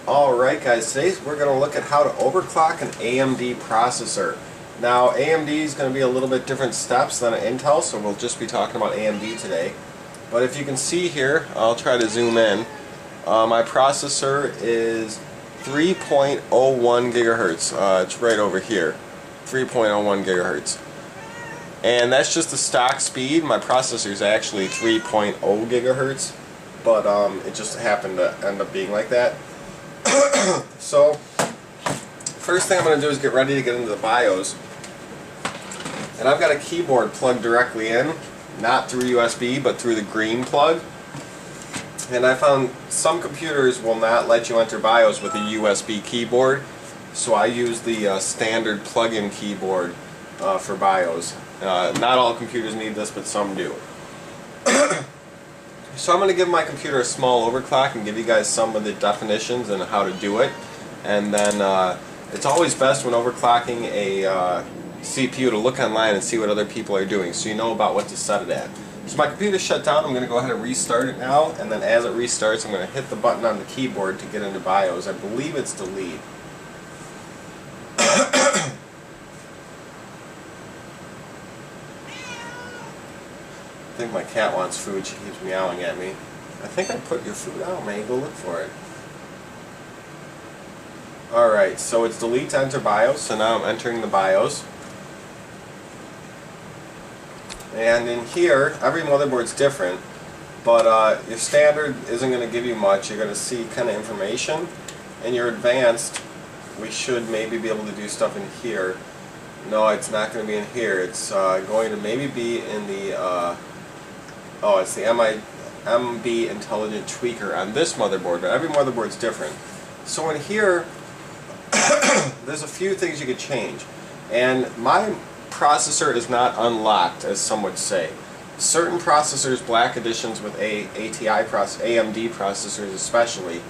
Alright guys, today we're going to look at how to overclock an AMD processor. Now AMD is going to be a little bit different steps than an Intel, so we'll just be talking about AMD today. But if you can see here, I'll try to zoom in, my processor is 3.01 gigahertz. It's right over here, 3.01 gigahertz. And that's just the stock speed. My processor is actually 3.0 gigahertz, but it just happened to end up being like that. So, first thing I'm going to do is get ready to get into the BIOS. And I've got a keyboard plugged directly in, not through USB, but through the green plug. And I found some computers will not let you enter BIOS with a USB keyboard, so I use the standard plug-in keyboard for BIOS. Not all computers need this, but some do. So I'm going to give my computer a small overclock and give you guys some of the definitions and how to do it. And then it's always best when overclocking a CPU to look online and see what other people are doing, so you know about what to set it at. So my computer's shut down. I'm going to go ahead and restart it now, and then as it restarts I'm going to hit the button on the keyboard to get into BIOS. I believe it's delete. I think my cat wants food. She keeps meowing at me. I think I put your food out. May go look for it. Alright, so it's delete to enter BIOS, so now I'm entering the BIOS. And in here, every motherboard's different, but your standard isn't going to give you much. You're going to see kind of information. And your advanced, we should maybe be able to do stuff in here. No, it's not going to be in here. It's going to maybe be in the it's the MB Intelligent Tweaker on this motherboard, but every motherboard's different. So in here, there's a few things you could change. And my processor is not unlocked, as some would say. Certain processors, black editions with AMD processors especially,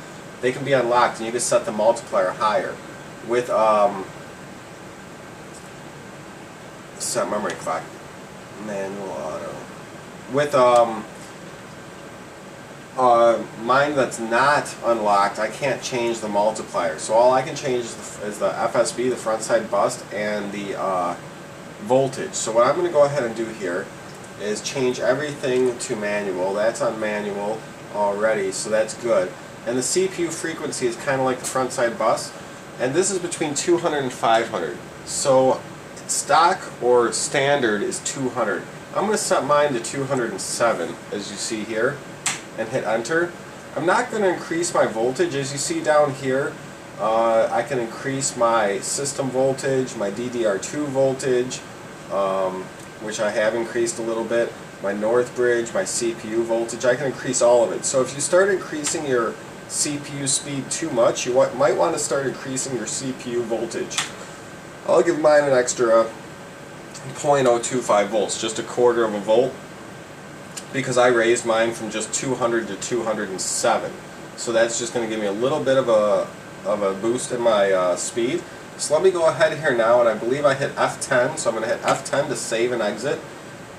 they can be unlocked and you can set the multiplier higher. With set memory clock, manual auto. With mine that's not unlocked, I can't change the multiplier. So all I can change is the FSB, the front side bus, and the voltage. So what I'm going to go ahead and do here is change everything to manual. That's on manual already, so that's good. And the CPU frequency is kind of like the front side bus, and this is between 200 and 500. So stock or standard is 200. I'm going to set mine to 207, as you see here, and hit enter. I'm not going to increase my voltage. As you see down here, I can increase my system voltage, my DDR2 voltage, which I have increased a little bit, my north bridge, my CPU voltage. I can increase all of it. So if you start increasing your CPU speed too much, you might want to start increasing your CPU voltage. I'll give mine an extra 0.025 volts, just a quarter of a volt, because I raised mine from just 200 to 207. So that's just going to give me a little bit of a boost in my speed. So let me go ahead here now, and I believe I hit F10, so I'm going to hit F10 to save and exit,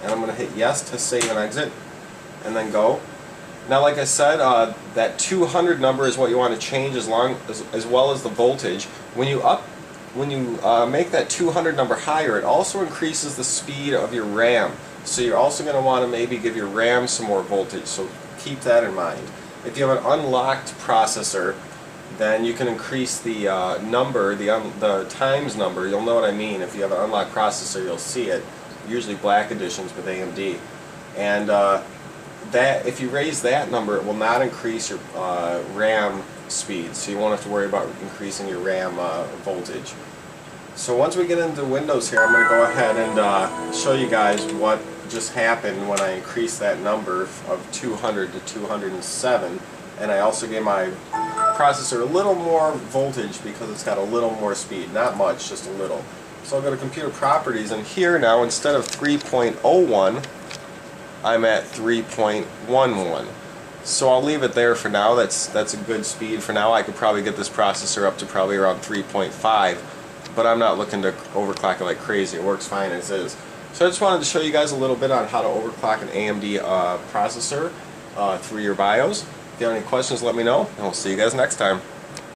and I'm going to hit yes to save and exit, and then go. Now, like I said, that 200 number is what you want to change as well as the voltage. When you make that 200 number higher, it also increases the speed of your RAM. So you're also going to want to maybe give your RAM some more voltage, so keep that in mind. If you have an unlocked processor, then you can increase the number, the times number. You'll know what I mean. If you have an unlocked processor, you'll see it, usually black editions with AMD. And that, if you raise that number, it will not increase your RAM speed, so you won't have to worry about increasing your RAM voltage. So once we get into Windows here, I'm going to go ahead and show you guys what just happened when I increased that number of 200 to 207, and I also gave my processor a little more voltage because it's got a little more speed. Not much, just a little. So I'll go to Computer Properties, and here now, instead of 3.01, I'm at 3.11. So I'll leave it there for now. That's a good speed for now. I could probably get this processor up to probably around 3.5, but I'm not looking to overclock it like crazy. It works fine as is. So I just wanted to show you guys a little bit on how to overclock an AMD processor through your BIOS. If you have any questions, let me know, and we'll see you guys next time.